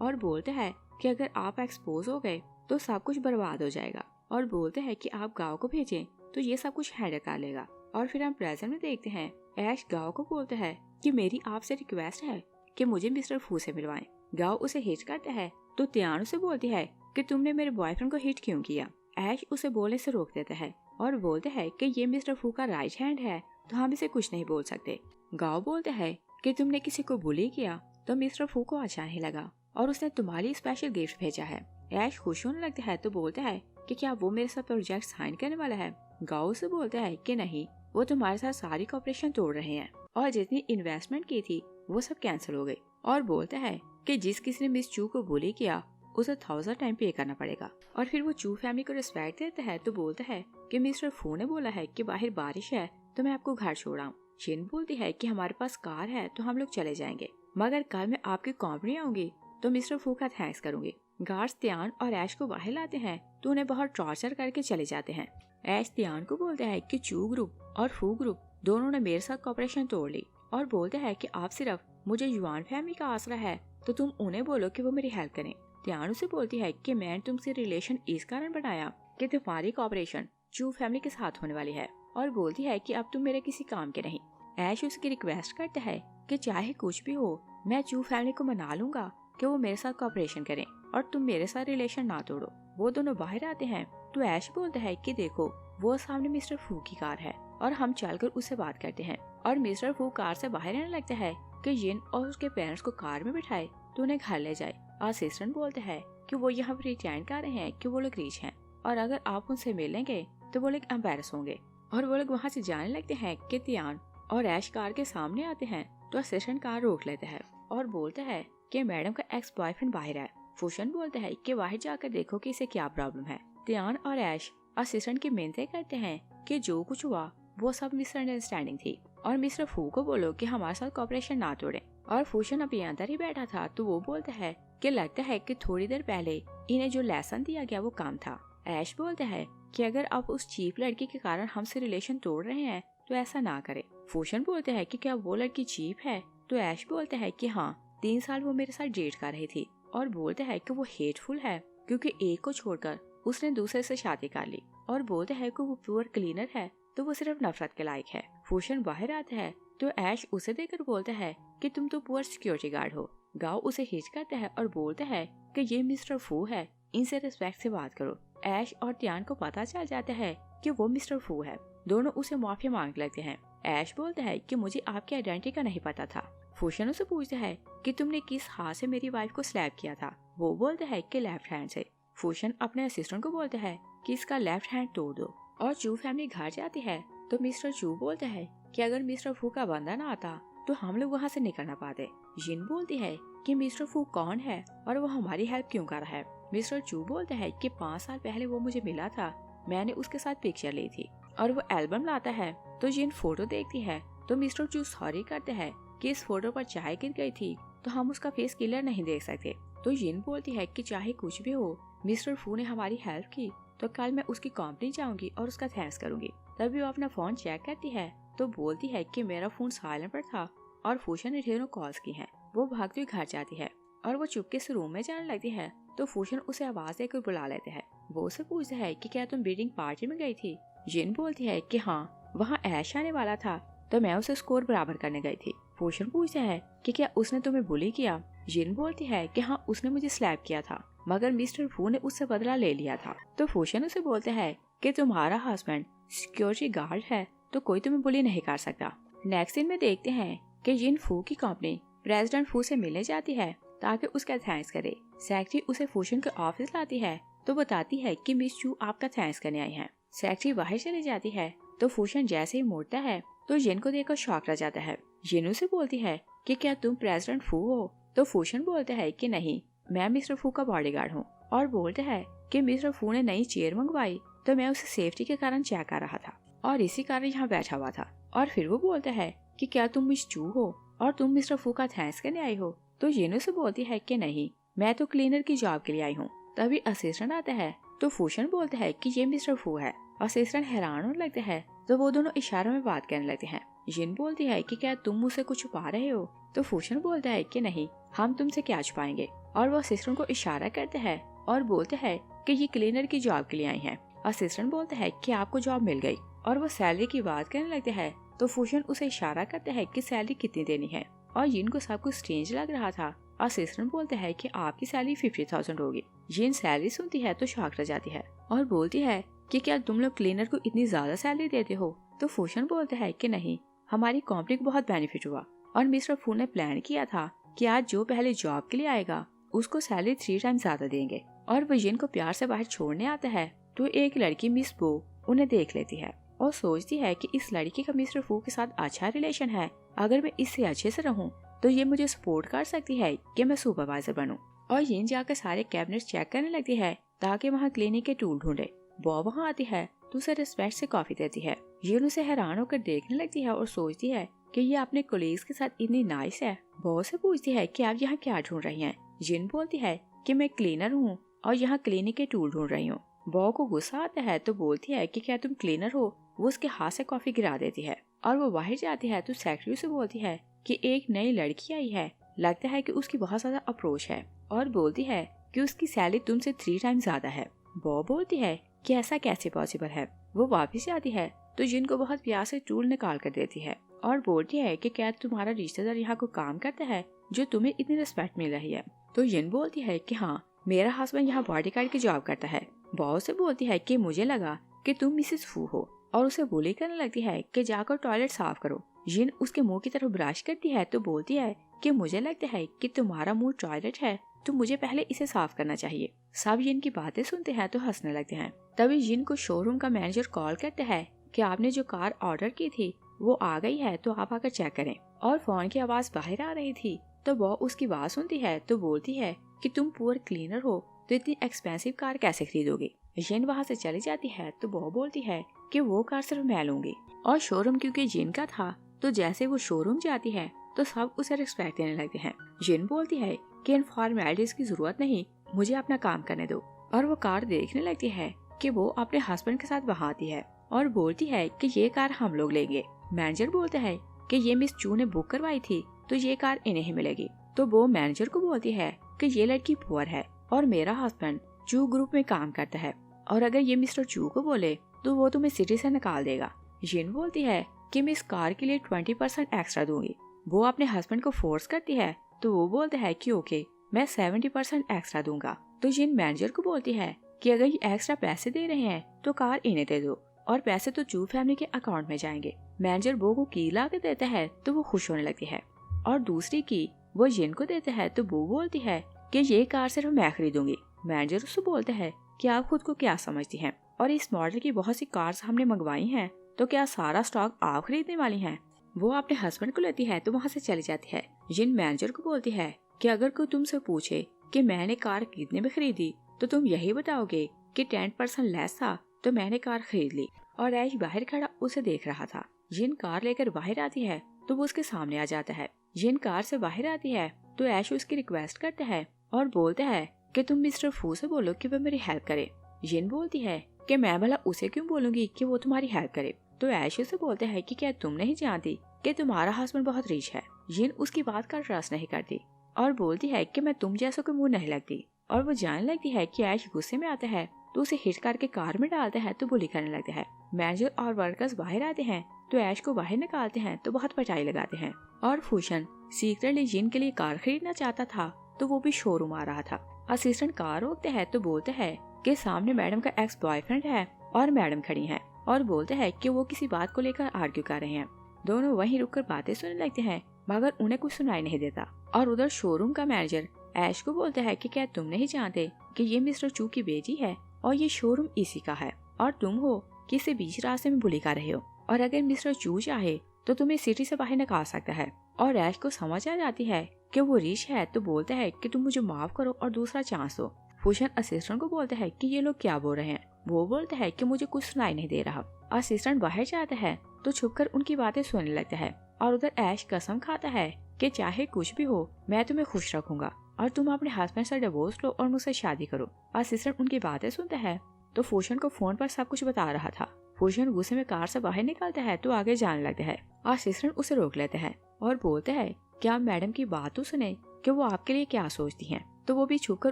और बोलते हैं कि अगर आप एक्सपोज हो गए तो सब कुछ बर्बाद हो जाएगा, और बोलते हैं कि आप गाँव को भेजें तो ये सब कुछ हैंडल कर लेगा। और फिर हम प्रेजेंट में देखते हैं ऐश गाँव को बोलते हैं कि मेरी आपसे रिक्वेस्ट है कि मुझे मिस्टर फू से मिलवाएं। गाँव उसे हिट करता है तो त्यान उसे बोलती है कि तुमने मेरे बॉयफ्रेंड को हिट क्यों किया। ऐश उसे बोलने से रोक देता है और बोलते हैं कि ये मिस्टर फू का राइट हैंड है तो हम इसे कुछ नहीं बोल सकते। गाँव बोलते हैं कि तुमने किसी को बुली किया तो मिस्टर फू को अच्छा नहीं लगा और उसने तुम्हारी स्पेशल गिफ्ट भेजा है। ऐश खुश होने लगता है तो बोलता है कि क्या वो मेरे साथ प्रोजेक्ट साइन करने वाला है। गाँव से बोलता है कि नहीं, वो तुम्हारे साथ सारी कॉपरेशन तोड़ रहे हैं और जितनी इन्वेस्टमेंट की थी वो सब कैंसिल हो गई। और बोलता है कि जिस किसी ने मिस चू को बुली किया उसे 1000 टाइम पे करना पड़ेगा। और फिर वो चू फैमिली को रिस्पेक्ट देता है तो बोलता है कि मिस्टर फू ने बोला है कि बाहर बारिश है तो मैं आपको घर छोड़ाऊं। चिन बोलती है कि हमारे पास कार है तो हम लोग चले जाएंगे, मगर कल मैं आपकी कंपनी आऊंगी तो मिस्टर फू का थैंक्स करूंगी। गार्ड्स त्यान और ऐश को बाहर लाते हैं तो उन्हें बहुत टॉर्चर करके चले जाते हैं। ऐश त्यान को बोलता है कि चू ग्रुप और फू ग्रुप दोनों ने मेरे साथ कॉपरेशन तोड़ ली और बोलते हैं कि आप सिर्फ मुझे युआन फैमिली का आसरा है तो तुम उन्हें बोलो कि वो मेरी हेल्प करें। त्यान उसे बोलती है कि मैंने तुमसे रिलेशन इस कारण बनाया कि तुम्हारी कॉपरेशन चू फैमिली के साथ होने वाली है, और बोलती है कि अब तुम मेरे किसी काम के नहीं। ऐश उसकी रिक्वेस्ट करता है कि चाहे कुछ भी हो मैं चू फैमिली को मना लूंगा कि वो मेरे साथ कॉपरेशन करें और तुम मेरे साथ रिलेशन ना तोड़ो। वो दोनों बाहर आते हैं तो ऐश बोलता है कि देखो वो सामने मिस्टर फू की कार है और हम चलकर उससे बात करते हैं। और मिस्टर फू कार से बाहर आने लगता है कि जिन और उसके पेरेंट्स को कार में बिठाए तो उन्हें घर ले जाए। असिस्टेंट बोलते हैं कि वो यहाँ प्रिटेंड कर रहे हैं कि वो लोग रिच हैं और अगर आप उनसे मिलेंगे तो वो लोग एम्बैरस होंगे। और वो लोग वहाँ से जाने लगते हैं कि त्यान और ऐश कार के सामने आते हैं तो असिस्टेंट कार रोक लेते हैं और बोलते हैं कि मैडम का एक्स बॉयफ्रेंड बाहर है। फूशन बोलते हैं कि बाहर जाकर देखो कि इसे क्या प्रॉब्लम है। त्यान और ऐश असिस्टेंट की मिन्नतें करते हैं कि जो कुछ हुआ वो सब मिसअंडरस्टैंडिंग थी और मिस्टर फू को बोलो कि हमारे साथ कॉपरेशन ना तोड़े। और फूशन अभी अंदर ही बैठा था तो वो बोलता है कि लगता है कि थोड़ी देर पहले इन्हें जो लेसन दिया गया वो काम था। ऐश बोलता है कि अगर आप उस चीप लड़की के कारण हमसे रिलेशन तोड़ रहे हैं तो ऐसा ना करे। फूशन बोलते हैं कि क्या वो लड़की चीप है। तो ऐश बोलता है कि हाँ, 3 साल वो मेरे साथ डेट कर रही थी और बोलता है कि वो हेटफुल है क्योंकि एक को छोड़कर उसने दूसरे से शादी कर ली। और बोलता है कि वो प्योर क्लीनर है तो वो सिर्फ नफरत के लायक है। फूशन बाहर आता है तो ऐश उसे देखकर बोलता है कि तुम तो पुअर सिक्योरिटी गार्ड हो। गाँव उसे हिच करता है और बोलता है कि ये मिस्टर फू है, इनसे रिस्पेक्ट से बात करो। ऐश और त्यान को पता चल जाता है कि वो मिस्टर फू है। दोनों उसे माफी मांग लगते हैं। ऐश बोलता है कि मुझे आपकी आइडेंटिटी का नहीं पता था। फूशन उसे पूछता है कि तुमने किस हाथ से मेरी वाइफ को स्लैप किया था। वो बोलता है कि लेफ्ट हैंड से। फूशन अपने असिस्टेंट को बोलता है कि इसका लेफ्ट हैंड तोड़ दो। और चू फैमिली घर जाती है तो मिस्टर चू बोलता है कि अगर मिस्टर फू का बंदा ना आता तो हम लोग वहाँ से निकल ना पाते। जिन बोलती है कि मिस्टर फू कौन है और वो हमारी हेल्प क्यों कर रहा है। मिस्टर चू बोलता है कि 5 साल पहले वो मुझे मिला था, मैंने उसके साथ पिक्चर ली थी। और वो एल्बम लाता है तो जिन फोटो देखती है तो मिस्टर चू सॉरी करते हैं कि इस फोटो पर चाय गिर गई थी तो हम उसका फेस क्लियर नहीं देख सकते। तो जिन बोलती है कि चाहे कुछ भी हो मिस्टर फू ने हमारी हेल्प की तो कल मैं उसकी कंपनी जाऊंगी और उसका थैंक्स करूंगी। तभी वो अपना फोन चेक करती है तो बोलती है कि मेरा फोन साइलेंट पर था और फूशन ने ढेरों कॉल्स की हैं। वो भागती हुई घर जाती है और वो चुपके से रूम में जाने लगती है तो फूशन उसे आवाज देकर बुला लेते हैं। वो उसे पूछता है कि क्या तुम वेडिंग पार्टी में गई थी। जिन बोलती है कि हाँ, वहाँ ऐश आने वाला था तो मैं उसे स्कोर बराबर करने गई थी। फूशन पूछता है कि क्या उसने तुम्हें बुली किया। जिन बोलती है कि हाँ, उसने मुझे स्लैप किया था मगर मिस्टर फू ने उससे बदला ले लिया था। तो फूशन उसे बोलते है कि तुम्हारा हस्बैंड सिक्योरिटी गार्ड है तो कोई तुम्हें बुली नहीं कर सकता। नेक्स्ट दिन में देखते हैं कि जिन फू की कंपनी प्रेसिडेंट फू से मिलने जाती है ताकि उसका थैंक्स करे। सेक्रेटरी उसे फूशन के ऑफिस लाती है तो बताती है कि मिस चू आपका थैंक्स करने आई है। सेक्रेटरी बाहर चली जाती है तो फूशन जैसे ही मुड़ता है तो जिन को देखकर शॉक रह जाता है। जिन उसे बोलती है कि क्या तुम प्रेसिडेंट फू हो। तो फूशन बोलता है कि नहीं, मैं मिस्टर फू का बॉडीगार्ड हूँ और बोलता है कि मिस्टर फू ने नई चेयर मंगवाई तो मैं उसे सेफ्टी के कारण चेक कर रहा था और इसी कारण यहाँ बैठा हुआ था। और फिर वो बोलता है कि क्या तुम मिस चू हो और तुम मिस्टर फू का थैंक्स करने आई हो। तो जिन उसे बोलती है कि नहीं, मैं तो क्लीनर की जॉब के लिए आई हूँ। तभी असिस्टेंट आता है तो फूशन बोलता है कि ये मिस्टर फू है। असिस्टेंट हैरान होने लगते हैं तो वो दोनों इशारों में बात करने लगते हैं। जिन बोलती है कि क्या तुम मुझसे कुछ छुपा रहे हो। तो फूशन बोलता है कि नहीं, हम तुमसे क्या छुपाएंगे। और वो असिस्टेंट को इशारा करते हैं और बोलते हैं कि ये क्लीनर की जॉब के लिए आई हैं। असिस्टेंट बोलता है कि आपको जॉब मिल गई और वो सैलरी की बात करने लगते हैं तो फूशन उसे इशारा करते हैं कि सैलरी कितनी देनी है। और जिन को सब कुछ स्ट्रेंज लग रहा था। असिस्टेंट बोलते हैं कि आपकी सैलरी 50,000 होगी। जिन सैलरी सुनती है तो शॉक रह जाती है और बोलती है कि क्या तुम लोग क्लीनर को इतनी ज्यादा सैलरी देते हो। तो फूशन बोलता है कि नहीं, हमारी कंपनी को बहुत बेनिफिट हुआ और मिस्टर फू ने प्लान किया था कि आज जो पहले जॉब के लिए आएगा उसको सैलरी 3 टाइम ज्यादा देंगे। और वो जिन को प्यार से बाहर छोड़ने आता है तो एक लड़की मिस बो उन्हें देख लेती है और सोचती है कि इस लड़की का मिस्टर फू के साथ अच्छा रिलेशन है, अगर मैं इससे अच्छे से रहूं तो ये मुझे सपोर्ट कर सकती है कि मैं सुपरवाइजर बनूं। और जिन जाकर सारे कैबिनेट चेक करने लगती है ताकि वहाँ क्लिनिक के टूल ढूंढे। बॉ वहाँ आती है तो उसे रिस्पेक्ट से कॉफी देती है। जिन उसे हैरान होकर देखने लगती है और सोचती है कि ये अपने कोलीग्स के साथ इतनी नाइस है। बॉ से पूछती है कि आप यहाँ क्या ढूंढ रही हैं। जिन बोलती है कि मैं क्लीनर हूँ और यहाँ क्लिनिक के टूल ढूंढ रही हूँ। बॉ को गुस्सा आता है तो बोलती है कि क्या तुम क्लीनर हो। वो उसके हाथ से कॉफी गिरा देती है और वो बाहर जाती है तो सेक्रेटरी से बोलती है कि एक नई लड़की आई है, लगता है कि उसकी बहुत ज्यादा अप्रोच है और बोलती है कि उसकी सैलरी तुमसे 3 टाइम ज्यादा है। बॉ बोलती है कि ऐसा कैसे पॉसिबल है। वो वापस जाती है तो जिन को बहुत प्यार से टूल निकाल कर देती है और बोलती है कि क्या तुम्हारा रिश्तेदार यहाँ को काम करता है जो तुम्हें इतनी रिस्पेक्ट मिल रही है। तो जिन बोलती है कि हाँ, मेरा हस्बैंड यहाँ बॉडीगार्ड की जॉब करता है। बॉ से बोलती है कि मुझे लगा कि तुम मिसेस फू हो और उसे बुली करने लगती है कि जाकर टॉयलेट साफ करो। जिन उसके मुंह की तरफ ब्रश करती है तो बोलती है कि मुझे लगता है कि तुम्हारा मुंह टॉयलेट है तो मुझे पहले इसे साफ करना चाहिए। सब जिन की बातें सुनते हैं तो हंसने लगते हैं। तभी जिन को शोरूम का मैनेजर कॉल करता है कि आपने जो कार ऑर्डर की थी वो आ गई है तो आप आकर चेक करें। और फोन की आवाज बाहर आ रही थी तो वो उसकी बात सुनती है तो बोलती है कि तुम पुअर क्लीनर हो तो इतनी एक्सपेंसिव कार कैसे खरीदोगे। जिन वहाँ से चली जाती है तो वो बोलती है कि वो कार सिर्फ मैं लूंगी। और शोरूम क्योंकि जिन का था तो जैसे वो शोरूम जाती है तो सब उसे रिस्पेक्ट देने लगते हैं। जिन बोलती है कि इन फॉर्मेलिटीज की जरूरत नहीं, मुझे अपना काम करने दो। और वो कार देखने लगती है कि वो अपने हस्बैंड के साथ वहाँ आती है और बोलती है कि ये कार हम लोग लेंगे। मैनेजर बोलता है कि ये मिस चू ने बुक करवाई थी तो ये कार इन्हें ही मिलेगी। तो वो मैनेजर को बोलती है कि ये लड़की पुअर है और मेरा हस्बैंड चू ग्रुप में काम करता है और अगर ये मिस्टर चू को बोले तो वो तुम्हें सिटी से निकाल देगा। जिन बोलती है कि मैं इस कार के लिए 20% एक्स्ट्रा दूंगी। वो अपने हस्बैंड को फोर्स करती है तो वो बोलता है कि ओके, मैं 70% एक्स्ट्रा दूंगा। तो जिन मैनेजर को बोलती है कि अगर ये एक्स्ट्रा पैसे दे रहे हैं तो कार इन्हें दे दो और पैसे तो चू फैमिली के अकाउंट में जाएंगे। मैनेजर वो को की ला के देता है तो वो खुश होने लगती है और दूसरी की वो जिन को देता है तो वो बोलती है कि ये कार सिर्फ मैं खरीदूंगी। मैनेजर उससे बोलता है कि आप खुद को क्या समझती हैं और इस मॉडल की बहुत सी कार्स हमने मंगवाई हैं तो क्या सारा स्टॉक आप खरीदने वाली हैं। वो अपने हस्बैंड को लेती है तो वहाँ से चली जाती है। जिन मैनेजर को बोलती है कि अगर कोई तुमसे पूछे कि मैंने कार कितने में खरीदी तो तुम यही बताओगे कि 10% लेस था तो मैंने कार खरीद ली। और ऐश बाहर खड़ा उसे देख रहा था। जिन कार लेकर बाहर आती है तो वो उसके सामने आ जाता है। जिन कार से बाहर आती है तो ऐश उसकी रिक्वेस्ट करता है और बोलता है कि तुम मिस्टर फू से बोलो कि वो मेरी हेल्प करे। जिन बोलती है कि मैं भला उसे क्यों बोलूंगी कि वो तुम्हारी हेल्प करे। तो ऐश उसे बोलते हैं कि क्या तुम नहीं जानती कि तुम्हारा हस्बैंड बहुत रिच है। जिन उसकी बात का ट्रस्ट नहीं करती और बोलती है कि मैं तुम जैसों के मुंह नहीं लगती। और वो जानने लगती है कि ऐश गुस्से में आता है तो उसे हिट करके कार में डालते हैं तो बुली करने लगते हैं। मैनेजर और वर्कर्स बाहर आते हैं तो ऐश को बाहर निकालते हैं तो बहुत पिटाई लगाते हैं। और फूशन सीक्रेटली जिन के लिए कार खरीदना चाहता था तो वो भी शोरूम आ रहा था। असिस्टेंट कार रोकते हैं तो बोलते हैं कि सामने मैडम का एक्स बॉयफ्रेंड है और मैडम खड़ी हैं और बोलते हैं कि वो किसी बात को लेकर आर्ग्यू कर रहे हैं। दोनों वहीं रुककर बातें सुनने लगते हैं मगर उन्हें कुछ सुनाई नहीं देता। और उधर शोरूम का मैनेजर ऐश को बोलता है कि क्या तुम नहीं जानते कि ये मिस्टर चू की बेटी है और ये शोरूम इसी का है और तुम हो कि इसे बीच रास्ते में बुली कर रहे हो और अगर मिस्टर चू चाहे तो तुम्हें सिटी से बाहर निकाल सकता है। और ऐश को समझ आ जाती है कि वो रिच है तो बोलता है कि तुम मुझे माफ करो और दूसरा चांस दो। फूशन असिस्टेंट को बोलता है कि ये लोग क्या बोल रहे हैं। वो बोलता है कि मुझे कुछ सुनाई नहीं दे रहा। असिस्टेंट बाहर जाता है तो छुपकर उनकी बातें सुनने लगता है। और उधर ऐश कसम खाता है कि चाहे कुछ भी हो मैं तुम्हें खुश रखूंगा और तुम अपने हस्बैंड से डिवोर्स लो और मुझसे शादी करो। असिस्टेंट उनकी बातें सुनता है तो फूशन को फोन पर सब कुछ बता रहा था। फूशन गुस्से में कार से बाहर निकलता है तो आगे जाने लगता है। असिस्टेंट उसे रोक लेते हैं और बोलते हैं कि आप मैडम की बात तो सुने कि वो आपके लिए क्या सोचती हैं। तो वो भी छुपकर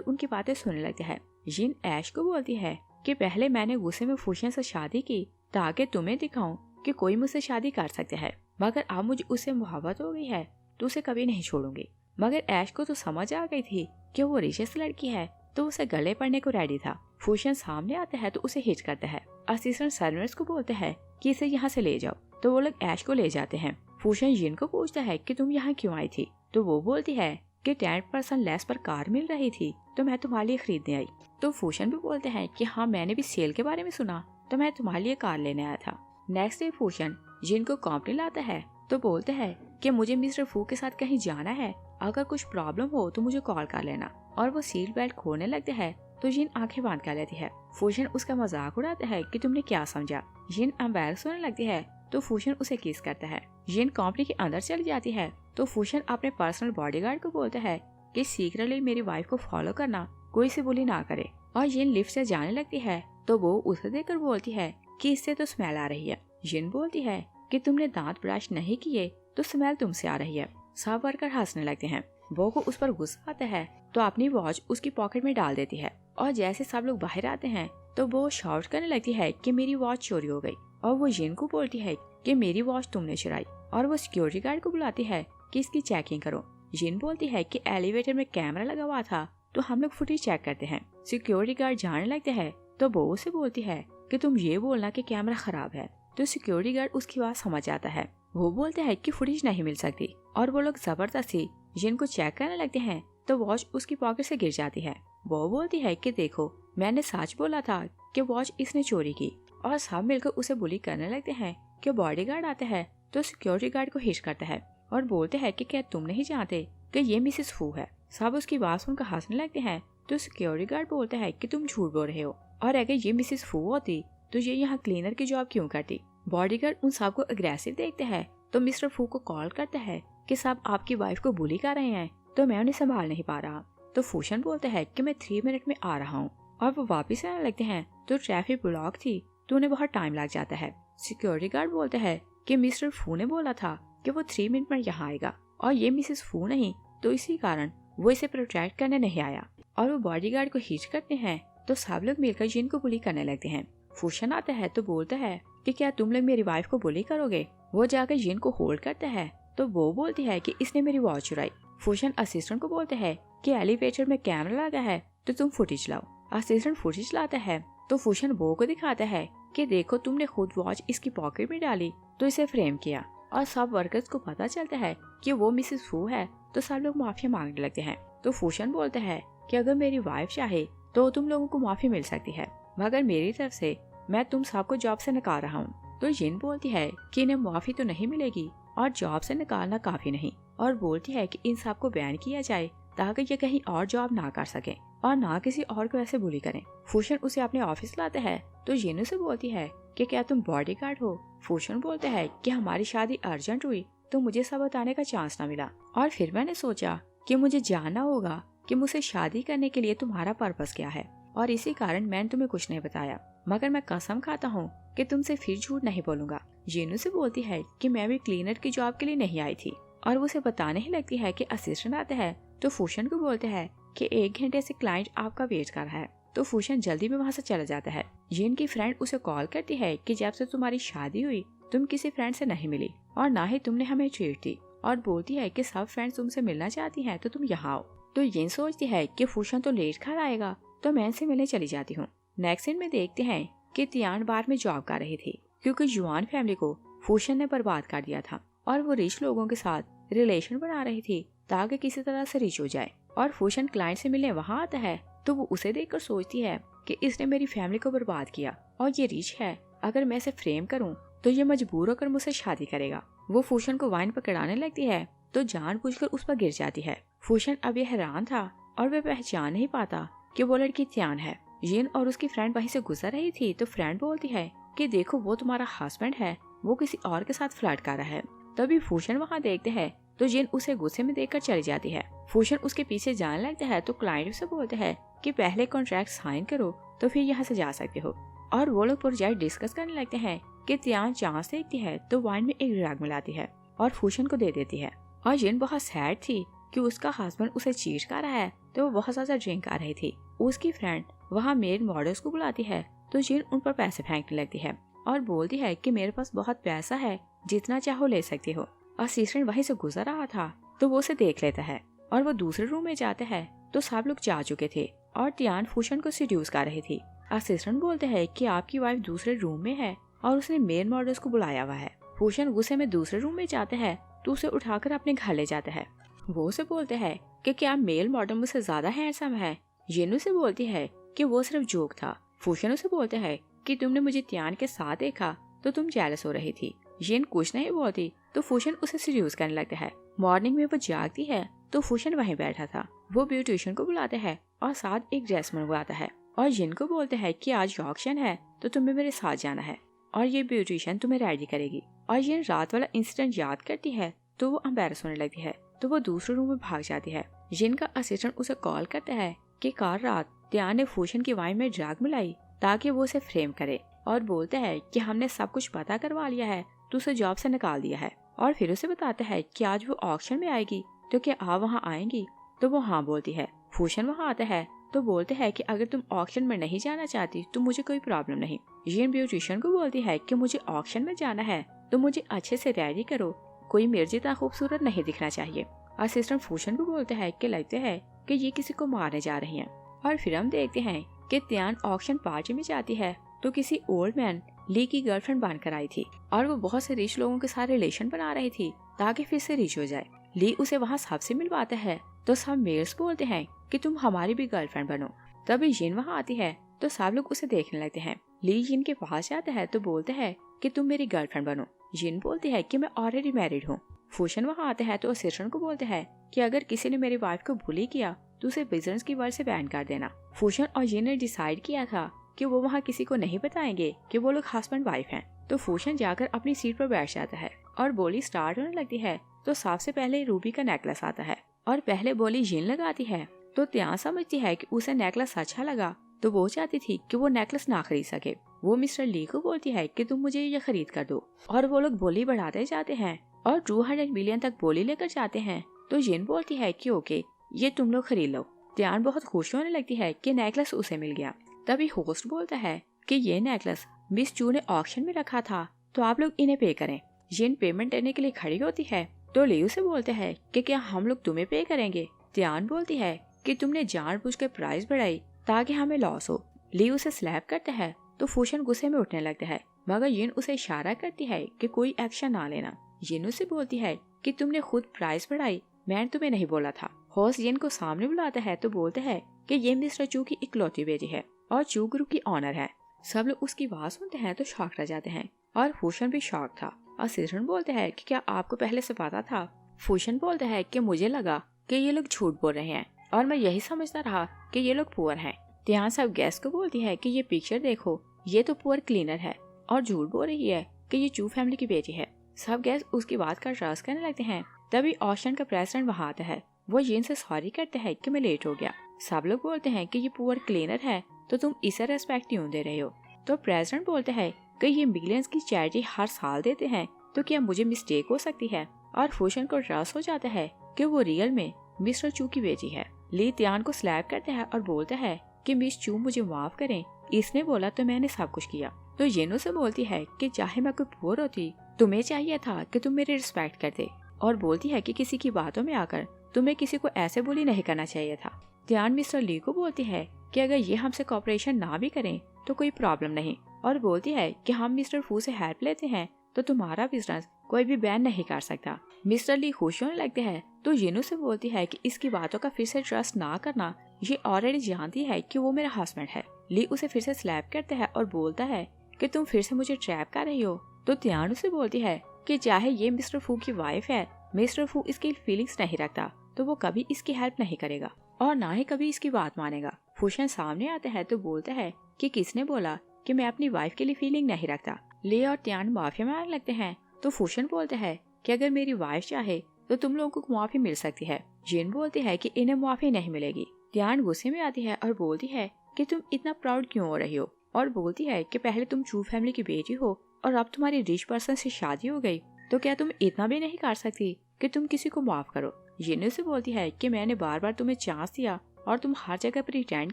उनकी बातें सुनने लगते हैं। जिन ऐश को बोलती है कि पहले मैंने गुस्से में फूशन से शादी की ताकि तुम्हें दिखाऊं कि कोई मुझसे शादी कर सकता है मगर अब मुझे उससे मोहब्बत हो गई है तो उसे कभी नहीं छोड़ूंगी। मगर ऐश को तो समझ आ गई थी कि वो रिचेस्ट लड़की है तो उसे गले पड़ने को रेडी था। फूशन सामने आता है तो उसे हिट करता है। असिस्टेंट सर्वेंट्स को बोलते हैं कि इसे यहाँ से ले जाओ तो वो लोग ऐश को ले जाते हैं। फूशन जिन को पूछता है कि तुम यहाँ क्यों आई थी तो वो बोलती है कि 10% लेस पर कार मिल रही थी तो मैं तुम्हारे लिए खरीदने आई। तो फूशन भी बोलते हैं कि हाँ मैंने भी सेल के बारे में सुना तो मैं तुम्हारे लिए कार लेने आया था। नेक्स्ट डे फूशन जिन को कंपनी लाता है तो बोलते हैं कि मुझे मिस्टर फू के साथ कहीं जाना है, अगर कुछ प्रॉब्लम हो तो मुझे कॉल कर लेना। और वो सीट बेल्ट खोलने लगते हैं तो जिन आंखें बंद कर लेती है। फूशन उसका मजाक उड़ाता है कि तुमने क्या समझा। जिन एम्बैरस होने लगती है तो फूशन उसे किस करता है। जिन कंपनी के अंदर चली जाती है तो फूशन अपने पर्सनल बॉडीगार्ड को बोलता है कि सीक्रेटली मेरी वाइफ को फॉलो करना, कोई से बुली ना करे। और जिन लिफ्ट से जाने लगती है तो वो उसे देखकर बोलती है कि इससे तो स्मेल आ रही है। जिन बोलती है कि तुमने दांत ब्रश नहीं किए तो स्मेल तुमसे आ रही है। सब वर्कर हंसने लगते हैं। वो को उस पर गुस्सा आता है तो अपनी वॉच उसकी पॉकेट में डाल देती है। और जैसे सब लोग बाहर आते हैं तो वो शाउट करने लगती है कि मेरी वॉच चोरी हो गई। और वो जिन को बोलती है कि मेरी वॉच तुमने चुराई। और वो सिक्योरिटी गार्ड को बुलाती है कि इसकी चेकिंग करो। जिन बोलती है कि एलिवेटर में कैमरा लगा हुआ था तो हम लोग फुटेज चेक करते हैं। सिक्योरिटी गार्ड जाने लगते हैं तो वो उसे बोलती है कि तुम ये बोलना कि कैमरा खराब है। तो सिक्योरिटी गार्ड उसकी बात समझ आता है। वो बोलते हैं कि फुटेज नहीं मिल सकती। और वो लोग जबरदस्ती जिन को चेक करने लगते हैं तो वॉच उसकी पॉकेट से गिर जाती है। वो बोलती है कि देखो मैंने सच बोला था कि वॉच इसने चोरी की। और सब मिलकर उसे बुली करने लगते हैं कि बॉडीगार्ड आता है तो सिक्योरिटी गार्ड को हिट करता है और बोलते हैं कि क्या तुम नहीं जानते कि ये मिसेस फू है। सब उसकी बात सुनकर हंसने लगते हैं तो सिक्योरिटी गार्ड बोलता है कि तुम झूठ बोल रहे हो और अगर ये मिसेस फू होती तो ये यहाँ क्लीनर की जॉब क्यों करती। बॉडीगार्ड उन सबको अग्रेसिव देखते हैं तो मिस्टर फू को कॉल करता है कि सब आपकी वाइफ को बुली कर रहे हैं तो मैं उन्हें संभाल नहीं पा रहा। तो फूशन बोलता है कि मैं 3 मिनट में आ रहा हूँ। और वो वापस आने लगते हैं तो ट्रैफिक ब्लॉक थी तो उन्हें बहुत टाइम लग जाता है। सिक्योरिटी गार्ड बोलता है कि मिस्टर फू ने बोला था कि वो 3 मिनट में यहाँ आएगा और ये मिसेस फू नहीं तो इसी कारण वो इसे प्रोटेक्ट करने नहीं आया। और वो बॉडीगार्ड को हिट करते हैं तो सब लोग मिलकर जिन को बुली करने लगते हैं। फूशन आता है तो बोलता है कि क्या तुम लोग मेरी वाइफ को बुली करोगे। वो जाकर जिन को होल्ड करता है तो वो बोलती है कि इसने मेरी वॉच चुराई। फूशन असिस्टेंट को बोलते हैं कि एलिवेटर में कैमरा लगा है तो तुम फुटेज लाओ। असिस्टेंट फुटेज लाता है तो फूशन वो को दिखाता है कि देखो तुमने खुद वॉच इसकी पॉकेट में डाली तो इसे फ्रेम किया। और सब वर्कर्स को पता चलता है कि वो मिसेस फू है तो सब लोग माफी मांगने लगते हैं। तो फूशन बोलता है कि अगर मेरी वाइफ चाहे तो तुम लोगों को माफी मिल सकती है मगर मेरी तरफ से मैं तुम सबको जॉब से निकाल रहा हूँ। तो जिन बोलती है कि इन्हें माफी तो नहीं मिलेगी और जॉब से निकालना काफी नहीं। और बोलती है कि इन सबको बैन किया जाए ताकि ये कहीं और जॉब ना कर सके और ना किसी और को ऐसे बुली करें। फूशन उसे अपने ऑफिस लाते हैं तो जिन उसे बोलती है कि क्या तुम बॉडीगार्ड हो। फूशन बोलते हैं कि हमारी शादी अर्जेंट हुई तो मुझे सब बताने का चांस ना मिला और फिर मैंने सोचा कि मुझे जानना होगा कि मुझसे शादी करने के लिए तुम्हारा पर्पस क्या है और इसी कारण मैंने तुम्हें कुछ नहीं बताया। मगर मैं कसम खाता हूँ कि तुमसे फिर झूठ नहीं बोलूंगा। जिन उसे बोलती है कि मैं भी क्लीनर की जॉब के लिए नहीं आई थी, और वो उसे बताने ही लगती है कि असिस्टेंट आता है। तो फूशन को बोलते हैं कि 1 घंटे से क्लाइंट आपका वेट कर रहा है। तो फूशन जल्दी में वहाँ से चला जाता है। जिन की फ्रेंड उसे कॉल करती है कि जब से तुम्हारी शादी हुई तुम किसी फ्रेंड से नहीं मिली और ना ही तुमने हमें ट्रीट दी, और बोलती है कि सब फ्रेंड्स तुमसे मिलना चाहती हैं तो तुम यहाँ आओ। तो ये सोचती है कि फूशन तो लेट घर आएगा, तो मैं इनसे मिलने चली जाती हूँ। नेक्स्ट सीन में देखते हैं कि तियान बार में जॉब कर रही थी, क्योंकि जुआन फैमिली को फूशन ने बर्बाद कर दिया था और वो रिच लोगों के साथ रिलेशन बना रही थी ताकि किसी तरह से रिच हो जाए। और फूशन क्लाइंट से मिलने वहाँ आता है तो वो उसे देखकर सोचती है कि इसने मेरी फैमिली को बर्बाद किया और ये रिच है, अगर मैं इसे फ्रेम करूँ तो ये मजबूर होकर मुझसे शादी करेगा। वो फूशन को वाइन पकड़ाने लगती है तो जानबूझकर उस पर गिर जाती है। फूशन अब ये हैरान था और वह पहचान नहीं पाता कि वो लड़की तियान है। जिन और उसकी फ्रेंड वहीं से गुजर रही थी तो फ्रेंड बोलती है कि देखो वो तुम्हारा हस्बैंड है, वो किसी और के साथ फ्लर्ट कर रहा है। तभी फूशन वहाँ देखते हैं तो जिन उसे गुस्से में देखकर चली जाती है। फूशन उसके पीछे जाने लगता है तो क्लाइंट उसे बोलते हैं कि पहले कॉन्ट्रैक्ट साइन करो तो फिर यहाँ से जा सकते हो। और वो लोग प्रोजेक्ट डिस्कस करने लगते हैं कि तियान चांस देखती है तो वाइन में एक ड्रग मिलाती है और फूशन को दे देती है। और जिन बहुत सैड थी कि उसका हस्बैंड उसे चीट कर रहा है तो वो बहुत ज्यादा ड्रिंक कर रही थी। उसकी फ्रेंड वहाँ मेड मॉडल्स को बुलाती है तो जिन उन पर पैसे फेंकने लगती है और बोलती है कि मेरे पास बहुत पैसा है, जितना चाहो ले सकती हो। असिस्टेंट वहीं से गुजर रहा था तो वो उसे देख लेता है और वो दूसरे रूम में जाते हैं तो सब लोग जा चुके थे और तियान फूशन को सीड्यूस कर रही थी। असिस्टेंट बोलते हैं कि आपकी वाइफ दूसरे रूम में है और उसने मेन मॉडल्स को बुलाया हुआ है। फूशन गुस्से में दूसरे रूम में जाते हैं तो उसे उठाकर अपने घर ले जाता है। वो उसे बोलते हैं कि क्या मेल मॉडल मुझसे ज्यादा हैंडसम है। जिन उसे बोलती है कि वो सिर्फ जोक था। फूशन उसे बोलते हैं कि तुमने मुझे तियान के साथ देखा तो तुम जेलस हो रही थी। जिन कुछ नहीं बोलती तो फूशन उसे सीड्यूस करने लगता है। मॉर्निंग में वो जागती है तो फूशन वहीं बैठा था। वो ब्यूटिशियन को बुलाते हैं और साथ एक ड्रेस मंगवाता है और जिन को बोलते हैं कि आज ऑक्शन है तो तुम्हें मेरे साथ जाना है और ये ब्यूटिशियन तुम्हें रेडी करेगी। और जिन रात वाला इंसिडेंट याद करती है तो वो एम्बैरस होने लगती है तो वो दूसरे रूम में भाग जाती है। जिन का असिस्टेंट उसे कॉल करता है कि कल रात तियान ने फूशन की वाइन में ड्रग मिलाई ताकि वो उसे फ्रेम करे और बोलते हैं कि हमने सब कुछ पता करवा लिया है तो उसे जॉब से निकाल दिया है। और फिर उसे बताता है कि आज वो ऑक्शन में आएगी तो क्या आप वहाँ आएंगी। तो वो हाँ बोलती है। फूशन वहाँ आता है तो बोलते हैं कि अगर तुम ऑक्शन में नहीं जाना चाहती तो मुझे कोई प्रॉब्लम नहीं। जिन ब्यूटिशियन को बोलती है कि मुझे ऑक्शन में जाना है तो मुझे अच्छे से रेडी करो, कोई मेरे जितना खूबसूरत नहीं दिखना चाहिए। असिस्टेंट फूशन को बोलते हैं कि लगता है कि ये किसी को मारने जा रही हैं। और फिर हम देखते हैं कि तियान ऑक्शन पार्टी में जाती है तो किसी ओल्ड मैन ली की गर्लफ्रेंड बनकर आई थी और वो बहुत से रिच लोगों के साथ रिलेशन बना रही थी ताकि फिर से रिच हो जाए। ली उसे वहाँ सबसे मिलवाता है तो सब मेयर्स बोलते हैं कि तुम हमारी भी गर्लफ्रेंड बनो। तभी जिन वहाँ आती है तो सब लोग उसे देखने लगते हैं। ली जिन के पास जाता है तो बोलते हैं कि तुम मेरी गर्लफ्रेंड बनो। जिन बोलती है कि मैं ऑलरेडी मैरिड हूँ। फूशन वहाँ आते हैं तो असिस्टेंट को बोलते हैं कि अगर किसी ने मेरी वाइफ को बुली किया तो उसे बिजनेस की वर्ल्ड से बैन कर देना। फूशन और जिन ने डिसाइड किया था कि वो वहाँ किसी को नहीं बताएंगे कि वो लोग हस्बैंड वाइफ हैं। तो फूशन जाकर अपनी सीट पर बैठ जाता है और बोली स्टार्ट होने लगती है तो सबसे पहले रूबी का नेकलेस आता है और पहले बोली जिन लगाती है तो तियान समझती है कि उसे नेकलेस अच्छा लगा तो वो चाहती थी कि वो नेकलेस ना खरीद सके। वो मिस्टर ली को बोलती है कि तुम मुझे ये खरीद कर दो और वो लोग बोली बढ़ाते जाते हैं और 200 मिलियन तक बोली लेकर जाते हैं। तो जिन बोलती है कि ओके ये तुम लोग खरीद लो। तियान बहुत खुश होने लगती है कि नेकलेस उसे मिल गया। तभी होस्ट बोलता है कि ये नेकलेस मिस चू ने ऑक्शन में रखा था तो आप लोग इन्हें पे करें। जिन पेमेंट देने के लिए खड़ी होती है तो लियू से बोलते हैं कि क्या हम लोग तुम्हें पे करेंगे। तियान बोलती है कि तुमने जानबूझ के प्राइस बढ़ाई ताकि हमें लॉस हो। लियू उसे स्लैप करता है तो फूशन गुस्से में उठने लगता है मगर जिन उसे इशारा करती है कि कोई एक्शन ना लेना। जिन उसे बोलती है कि तुमने खुद प्राइस बढ़ाई, मैंने तुम्हें नहीं बोला था। होस्ट जिन को सामने बुलाता है तो बोलते हैं कि ये मिस्टर चू की इकलौती बेटी है और चू ग्रुप की ऑनर है। सब लोग उसकी बात सुनते हैं तो शॉक रह जाते हैं और फूशन भी शॉक था। असिस्टेंट बोलते हैं कि क्या आपको पहले से पता था। फूशन बोलता है कि मुझे लगा कि ये लोग झूठ बोल रहे हैं और मैं यही समझता रहा कि ये लोग पुअर हैं। तियान सब गेस्ट को बोलती है कि ये पिक्चर देखो, ये तो पुअर क्लीनर है और झूठ बोल रही है कि ये चू फैमिली की बेटी है। सब गेस्ट उसकी बात का ट्रस्ट करने लगते हैं। तभी ऑक्शन का प्रेसिडेंट वहाँ आता है। वो जिन से सॉरी करते हैं कि मैं लेट हो गया। सब लोग बोलते हैं कि ये पुअर क्लीनर है तो तुम इसे रेस्पेक्ट क्यों दे रहे हो। तो प्रेसिडेंट बोलते हैं कि ये मिलियंस की चैरिटी हर साल देते हैं, तो क्या मुझे मिस्टेक हो सकती है। और फूशन को ट्रस्ट हो जाता है कि वो रियल में मिस्टर चू की बेटी है। ली त्यान को स्लैप करता है और बोलता है कि मिस चू मुझे माफ करें, इसने बोला तो मैंने सब कुछ किया। तो येनो से बोलती है कि चाहे मैं कोई पुअर होती, तुम्हें चाहिए था कि तुम मेरी रिस्पेक्ट करते। और बोलती है कि किसी की बातों में आकर तुम्हें किसी को ऐसे बुली नहीं करना चाहिए था। त्यान मिस्टर ली को बोलती है कि अगर ये हमसे कॉपरेशन ना भी करें तो कोई प्रॉब्लम नहीं, और बोलती है कि हम मिस्टर फू से हेल्प लेते हैं तो तुम्हारा बिजनेस कोई भी बैन नहीं कर सकता। मिस्टर ली खुश होने लगते हैं तो येनो से बोलती है कि इसकी बातों का फिर से ट्रस्ट ना करना, ये ऑलरेडी जानती है कि वो मेरा हस्बैंड है। ली उसे फिर से स्लैप करता है और बोलता है कि तुम फिर से मुझे ट्रैप कर रही हो। तो त्यान उसे बोलती है कि चाहे ये मिस्टर फू की वाइफ है, मिस्टर फू इसकी फीलिंग्स नहीं रखता तो वो कभी इसकी हेल्प नहीं करेगा और ना ही कभी इसकी बात मानेगा। फूशन सामने आता है तो बोलता है कि किसने बोला कि मैं अपनी वाइफ के लिए फीलिंग नहीं रखता। ले और त्यान माफी मांगने लगते हैं तो फूशन बोलता है कि अगर मेरी वाइफ चाहे तो तुम लोगों को माफी मिल सकती है। जिन बोलती है कि इन्हें माफी नहीं मिलेगी। त्यान गुस्से में आती है और बोलती है कि तुम इतना प्राउड क्यों हो रही हो, और बोलती है कि पहले तुम चू फैमिली की बेटी हो और अब तुम्हारी रिच पर्सन से शादी हो गई, तो क्या तुम इतना भी नहीं कर सकती कि तुम किसी को माफ करो। येनो से बोलती है कि मैंने बार बार तुम्हें चांस दिया और तुम हर जगह प्रिटेंड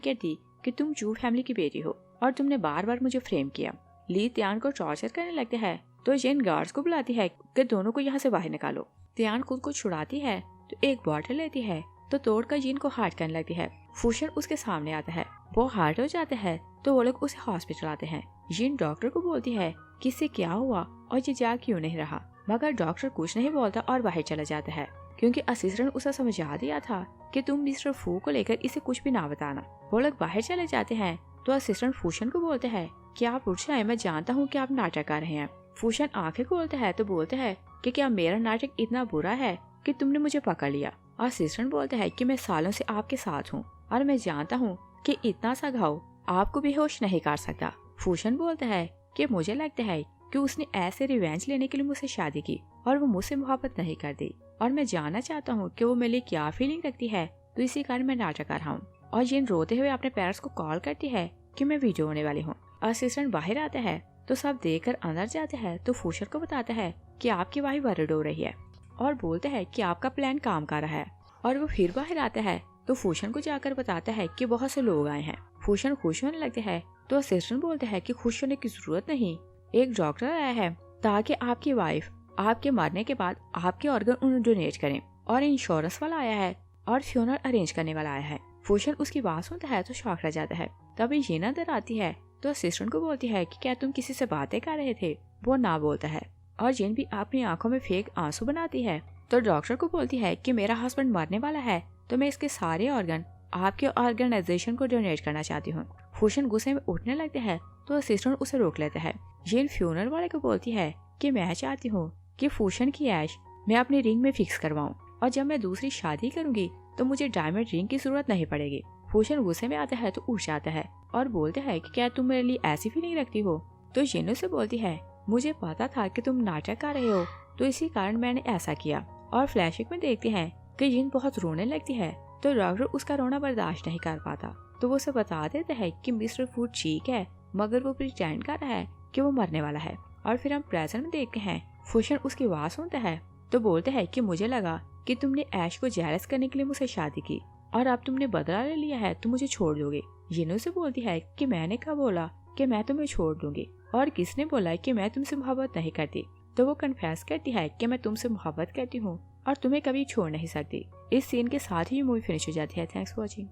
करती कि तुम चू फैमिली की बेटी हो और तुमने बार बार मुझे फ्रेम किया। ली त्यान को टॉर्चर करने लगते हैं तो जेन गार्ड्स को बुलाती है कि दोनों को यहाँ से बाहर निकालो। त्यान खुद को छुड़ाती है तो एक बॉटल लेती है तो तोड़कर जिन को हार्ट करने लगती है। फूशन उसके सामने आता है, वो हार्ट हो जाता है तो वो लोग उसे हॉस्पिटल आते हैं। जिन डॉक्टर को बोलती है कि इससे क्या हुआ और ये जा क्यों नहीं रहा, मगर डॉक्टर कुछ नहीं बोलता और बाहर चला जाता है क्योंकि असिस्टेंट उसे समझा दिया था कि तुम मिस्टर फू को लेकर इसे कुछ भी ना बताना। वो लोग बाहर चले जाते हैं तो असिस्टेंट फूशन को बोलते हैं कि आप उठ जाए, मैं जानता हूँ कि आप नाटक कर रहे हैं। फूशन आंखें खोलता है तो बोलते हैं कि क्या मेरा नाटक इतना बुरा है कि तुमने मुझे पकड़ लिया। असिस्टेंट बोलता है कि मैं सालों से आपके साथ हूँ और मैं जानता हूँ कि इतना सा घाव आपको बेहोश नहीं कर सकता। फूशन बोलता है कि मुझे लगता है कि उसने ऐसे रिवेंज लेने के लिए मुझसे शादी की और वो मुझसे मोहब्बत नहीं करती, और मैं जानना चाहता हूँ कि वो मेरे लिए क्या फीलिंग रखती है, तो इसी कारण मैं नाटक कर रहा हूँ। और जिन रोते हुए अपने पेरेंट्स को कॉल करती है कि मैं वीडियो होने वाली हूँ। असिस्टेंट बाहर आता है तो सब देखकर अंदर जाते हैं तो फूशन को बताता है कि आपकी वाइफ वरिड हो रही है और बोलता है कि आपका प्लान काम कर रहा है। और वो फिर बाहर आता है तो फूशन को जाकर बताता है कि बहुत से लोग आए हैं। फूशन खुश होने लगते हैं तो असिस्टेंट बोलते हैं कि खुश होने की जरूरत नहीं, एक डॉक्टर आया है ताकि आपकी वाइफ आपके मरने के बाद आपके ऑर्गन उन्हें डोनेट करें, और इंश्योरेंस वाला आया है और फ्यूनरल अरेंज करने वाला आया है। फूशन उसकी बात सुनता है तो शॉक रह जाता है। तभी येना अंदर आती है तो असिस्टेंट को बोलती है कि क्या तुम किसी से बातें कर रहे थे। वो ना बोलता है और जिन भी अपनी आंखों में फेक आंसू बनाती है तो डॉक्टर को बोलती है कि मेरा हस्बैंड मरने वाला है तो मैं इसके सारे ऑर्गन आपके ऑर्गेनाइजेशन को डोनेट करना चाहती हूँ। फूशन गुस्से में उठने लगते हैं तो असिस्टेंट उसे रोक लेता है। जिन फ्यूनरल वाले को बोलती है कि मैं चाहती हूँ कि फूशन की ऐश मैं अपनी रिंग में फिक्स करवाऊँ और जब मैं दूसरी शादी करूंगी तो मुझे डायमंड रिंग की जरूरत नहीं पड़ेगी। फूशन गुस्से में आता है तो उठ जाता है और बोलता है कि क्या तुम मेरे लिए ऐसी फीलिंग रखती हो। तो येनो से बोलती है मुझे पता था कि तुम नाटक कर रहे हो तो इसी कारण मैंने ऐसा किया। और फ्लैशबैक में देखते हैं कि जिन बहुत रोने लगती है तो डॉक्टर उसका रोना बर्दाश्त नहीं कर पाता तो वो उसे बता देता है कि मिस्टर फूड ठीक है मगर वो प्रिटेंड कर रहा है कि वो मरने वाला है। और फिर हम प्रेजेंट में देखते हैं फूशन उसकी आवाज सुनता है तो बोलते हैं कि मुझे लगा कि तुमने ऐश को जेलस करने के लिए मुझसे शादी की और अब तुमने बदला ले लिया है तो मुझे छोड़ दोगे। येनो से बोलती है कि मैंने कब बोला कि मैं तुम्हें छोड़ दूंगी और किसने बोला कि मैं तुमसे मोहब्बत नहीं करती। तो वो कन्फेस करती है कि मैं तुमसे मोहब्बत करती हूँ और तुम्हें कभी छोड़ नहीं सकती। इस सीन के साथ ही मूवी फिनिश हो जाती है। Thanks for watching.